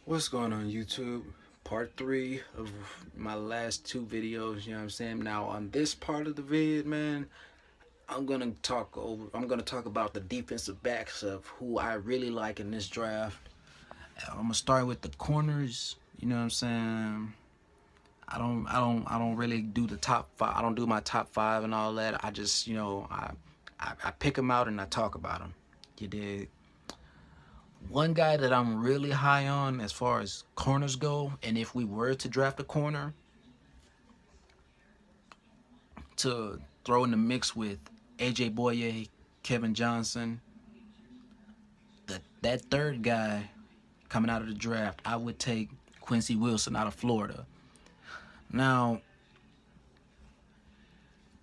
What's going on YouTube? Part 3 of my last two videos, you know what I'm saying? Now on this part of the vid, man, I'm gonna talk about the defensive backs of who I really like in this draft. I'm gonna start with the corners, you know what I'm saying? I don't really do the top five. I don't do my top five and all that. I just, I pick them out and I talk about them. You did. One guy that I'm really high on as far as corners go, and if we were to draft a corner to throw in the mix with AJ Boye, Kevin Johnson, that third guy coming out of the draft, I would take Quincy Wilson out of Florida. Now,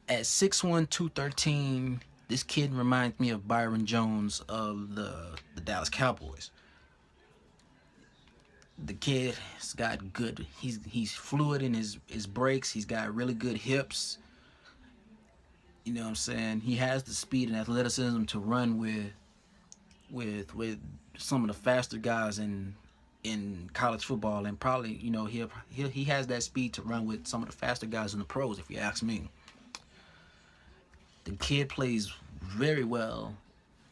at 6'1", 213, this kid reminds me of Byron Jones of the Dallas Cowboys. The kid's got good. He's fluid in his breaks. He's got really good hips. You know what I'm saying? He has the speed and athleticism to run with some of the faster guys in college football, and probably he has that speed to run with some of the faster guys in the pros. If you ask me, the kid plays very well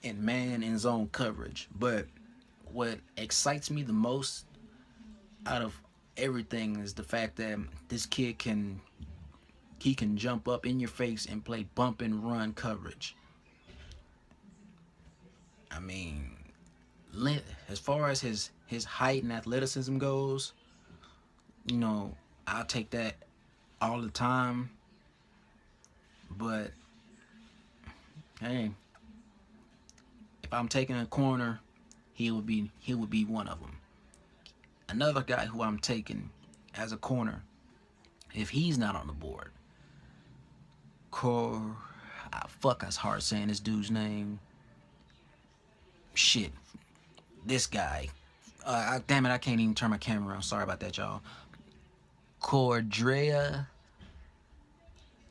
in man and zone coverage. But what excites me the most out of everything is the fact that this kid can jump up in your face and play bump and run coverage. I mean, as far as his height and athleticism goes, you know, I'll take that all the time. But hey, if I'm taking a corner, he would be one of them. Another guy who I'm taking as a corner, if he's not on the board, fuck, that's hard saying this dude's name. Shit, this guy. Damn it, I can't even turn my camera around. Sorry about that, y'all. Cordrea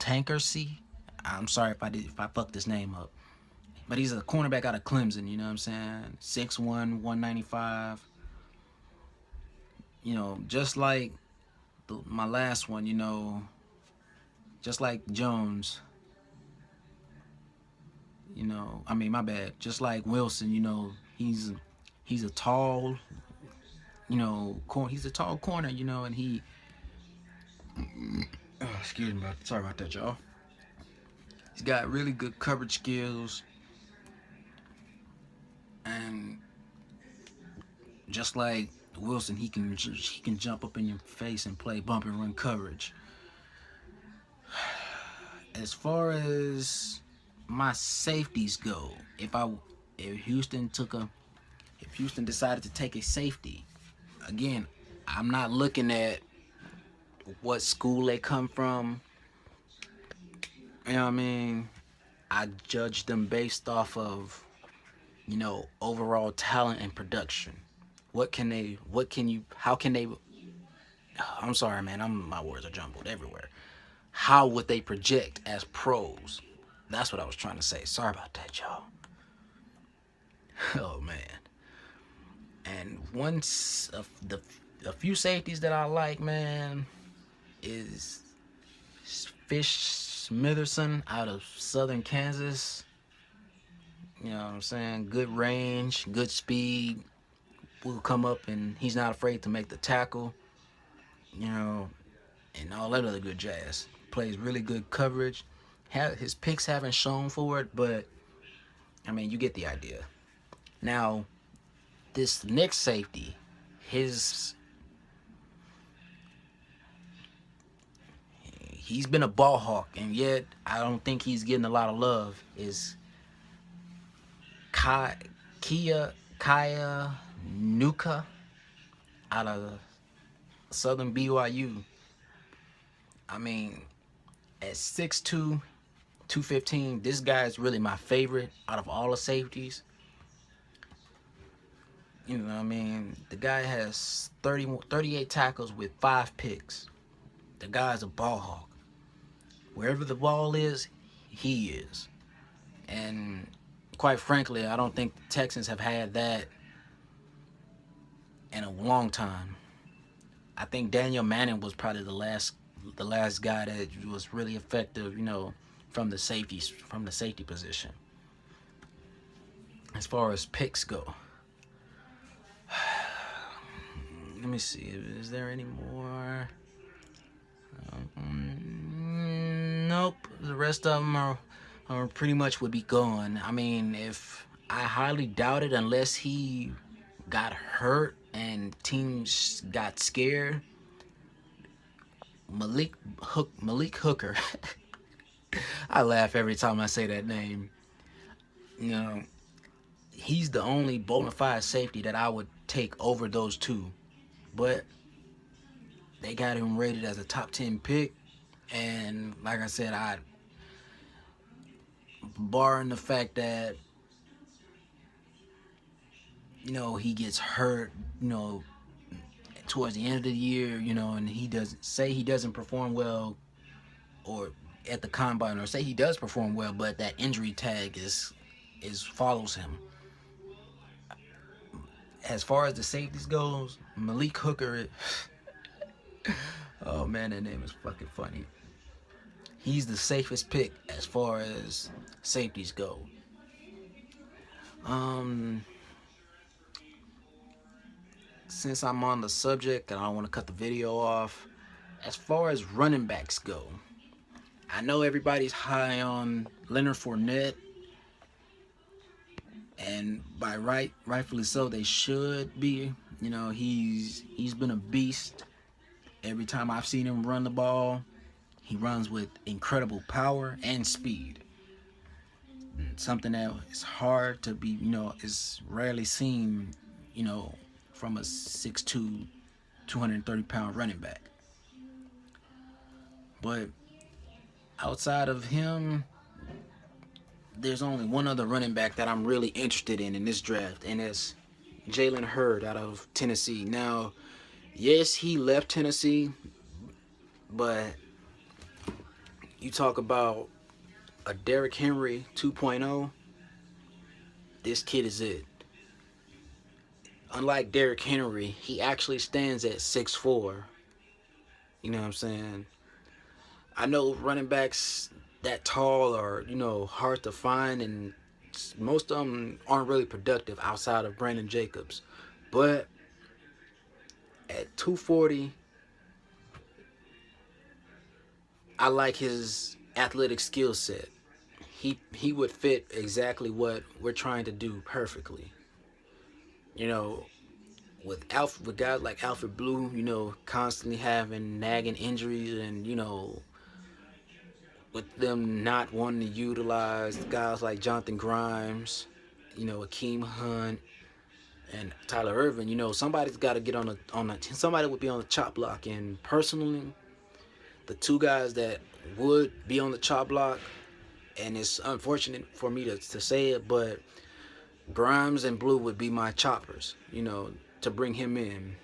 Tankersley. I'm sorry if I fucked this name up. But he's a cornerback out of Clemson, you know what I'm saying? 6'1", 195. You know, just like my last one, you know, just like Jones. You know, I mean, my bad. Just like Wilson, you know, he's a tall, he's a tall corner, you know, and he. Oh, excuse me, sorry about that, y'all. He's got really good coverage skills, and just like Wilson, he can jump up in your face and play bump and run coverage. As far as my safeties go, if Houston decided to take a safety, again, I'm not looking at what school they come from. You know what I mean? I judge them based off of, overall talent and production. How can they, I'm sorry, man, my words are jumbled everywhere. How would they project as pros? That's what I was trying to say. Sorry about that, y'all. Oh, man. And once a few safeties that I like, man, is Fish Smitherson out of Southern Kansas. You know what I'm saying? Good range, good speed. Will come up and he's not afraid to make the tackle. You know, and all that other good jazz. Plays really good coverage. His picks haven't shown for it, but I mean, you get the idea. Now, this next safety, he's been a ball hawk, and yet I don't think he's getting a lot of love. Is Kaya Nuka out of Southern BYU. I mean, at 6'2", 215, this guy is really my favorite out of all the safeties. You know what I mean? The guy has 38 tackles with 5 picks. The guy's a ball hawk. Wherever the ball is, he is. And quite frankly, I don't think the Texans have had that in a long time. I think Daniel Manning was probably the last guy that was really effective, you know, from the safety position. As far as picks go, let me see. Is there any more? Nope. The rest of them are pretty much would be gone. I mean, if I highly doubt it, unless he got hurt and teams got scared. Malik Hooker. I laugh every time I say that name. You know, he's the only bona fide safety that I would take over those two. But they got him rated as a top 10 pick. And like I said, barring the fact that, you know, he gets hurt, you know, towards the end of the year, you know, and he doesn't perform well, or at the combine, or say he does perform well, but that injury tag is follows him. As far as the safeties goes, Malik Hooker, oh man, that name is fucking funny. He's the safest pick as far as safeties go. Since I'm on the subject and I don't want to cut the video off, as far as running backs go, I know everybody's high on Leonard Fournette, and rightfully so, they should be. You know, he's been a beast. Every time I've seen him run the ball, he runs with incredible power and speed. Something that is hard to be, you know, is rarely seen, you know, from a 6'2", 230-pound running back. But outside of him, there's only one other running back that I'm really interested in this draft, and it's Jalen Hurd out of Tennessee. Now, yes, he left Tennessee, but you talk about a Derrick Henry 2.0, this kid is it. Unlike Derrick Henry, he actually stands at 6'4". You know what I'm saying? I know running backs that tall are, you know, hard to find, and most of them aren't really productive outside of Brandon Jacobs. But at 240, I like his athletic skill set. He would fit exactly what we're trying to do perfectly. You know, with guys like Alfred Blue, you know, constantly having nagging injuries, and, you know, with them not wanting to utilize guys like Jonathan Grimes, you know, Akeem Hunt, and Tyler Irvin, you know, somebody's got to get somebody would be on the chop block. And personally, the two guys that would be on the chop block, and it's unfortunate for me to say it, but Grimes and Blue would be my choppers, you know, to bring him in.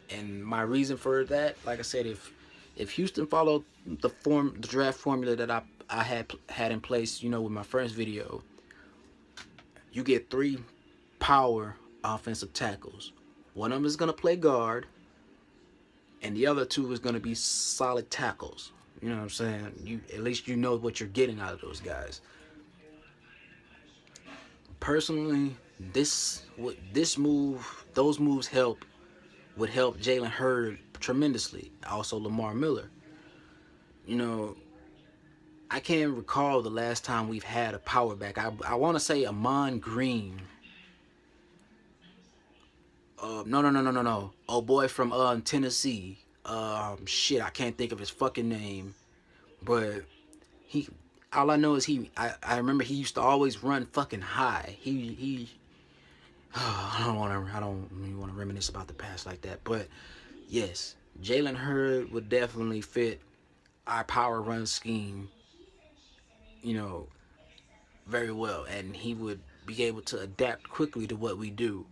And my reason for that, like I said, if Houston followed the draft formula that I had in place, you know, with my first video, you get 3 power offensive tackles. One of them is going to play guard, and the other 2 is going to be solid tackles. You know what I'm saying? At least you know what you're getting out of those guys. Personally, those moves would help Jalen Hurd tremendously. Also, Lamar Miller. You know, I can't recall the last time we've had a power back. I want to say Amon Green. No. Oh boy from Tennessee. Shit, I can't think of his fucking name. But all I know is I remember he used to always run fucking high. I don't really want to reminisce about the past like that. But yes, Jalen Hurd would definitely fit our power run scheme, you know, very well, and he would be able to adapt quickly to what we do.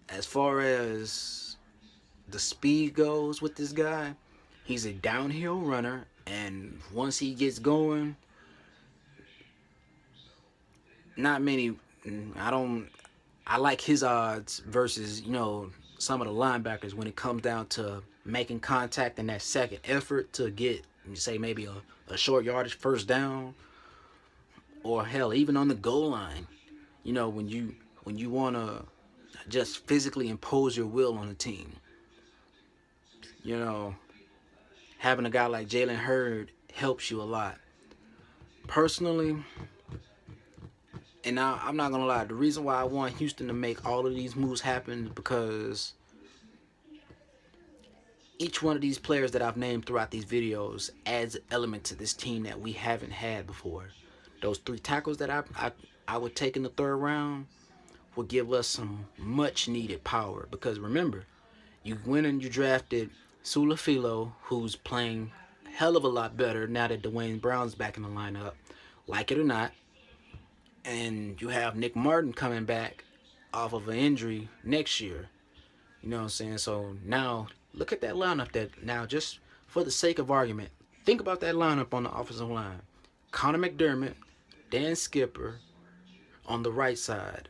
As far as the speed goes with this guy, he's a downhill runner, and once he gets going, not many. I like his odds versus, you know, some of the linebackers when it comes down to making contact and that second effort to get, say, maybe a short yardage first down, or hell, even on the goal line. You know, when you want to just physically impose your will on the team. You know, having a guy like Jalen Hurd helps you a lot. Personally, and now I'm not gonna lie, the reason why I want Houston to make all of these moves happen is because each one of these players that I've named throughout these videos adds an element to this team that we haven't had before. Those 3 tackles that I would take in the 3rd round will give us some much needed power, because remember, you went and you drafted Su'a-Filo, who's playing hell of a lot better now that Duane Brown's back in the lineup, like it or not. And you have Nick Martin coming back off of an injury next year. You know what I'm saying? So now look at that lineup. That now, just for the sake of argument, think about that lineup on the offensive line. Connor McDermott, Dan Skipper on the right side.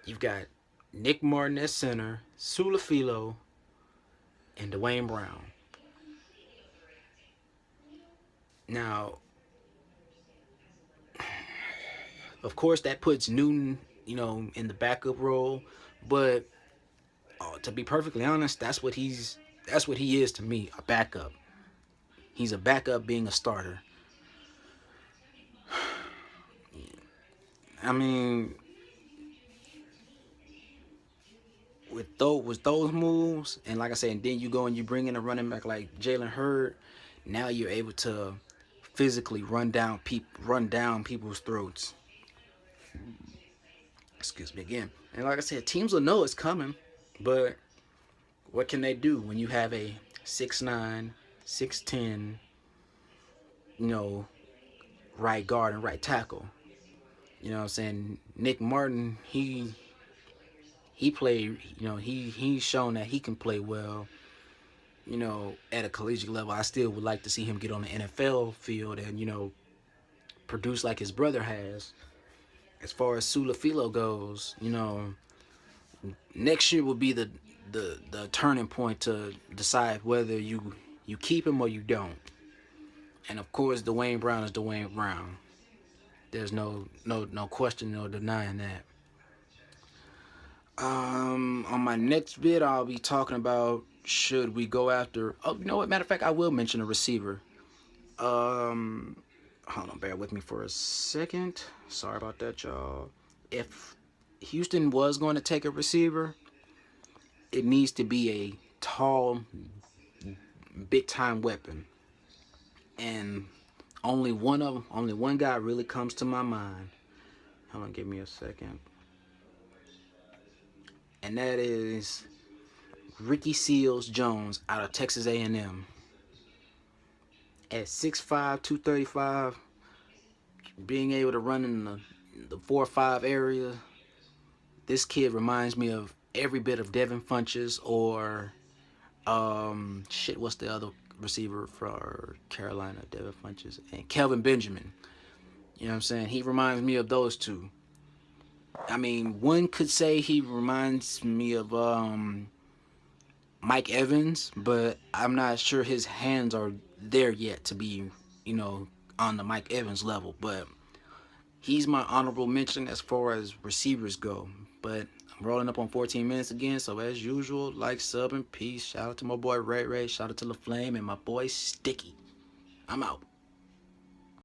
You've got Nick Martin at center, Su'a-Filo, and Duane Brown. Now, of course, that puts Newton, you know, in the backup role, but to be perfectly honest, that's what he is to me, a backup. He's a backup being a starter. I mean, with those moves, and like I said, and then you go and you bring in a running back like Jalen Hurd, now you're able to physically run down people's throats. Excuse me again. And like I said, teams will know it's coming, but what can they do when you have a 6'9", 6'10", you know, right guard and right tackle? You know what I'm saying? Nick Martin, he played, you know, he's shown that he can play well, you know, at a collegiate level. I still would like to see him get on the NFL field and, you know, produce like his brother has. As far as Su'a-Filo goes, you know, next year will be the turning point to decide whether you keep him or you don't. And of course, Duane Brown is Duane Brown. There's no question or denying that. On my next vid, I'll be talking about, should we go after, oh, you know what, matter of fact, I will mention a receiver. Hold on, bear with me for a second. Sorry about that, y'all. If Houston was going to take a receiver, it needs to be a tall, big-time weapon. And only one guy really comes to my mind. Hold on, give me a second. And that is Ricky Seals-Jones out of Texas A&M. At 6'5", 235, being able to run in the 4-5 area, this kid reminds me of every bit of Devin Funchess or what's the other receiver for Carolina? Devin Funchess and Kelvin Benjamin. You know what I'm saying? He reminds me of those two. I mean, one could say he reminds me of Mike Evans, but I'm not sure his hands are there yet to be, you know, on the Mike Evans level. But he's my honorable mention as far as receivers go. But I'm rolling up on 14 minutes again, so as usual, like, sub, and peace. Shout out to my boy Ray Ray, shout out to LaFlame, and my boy Sticky. I'm out.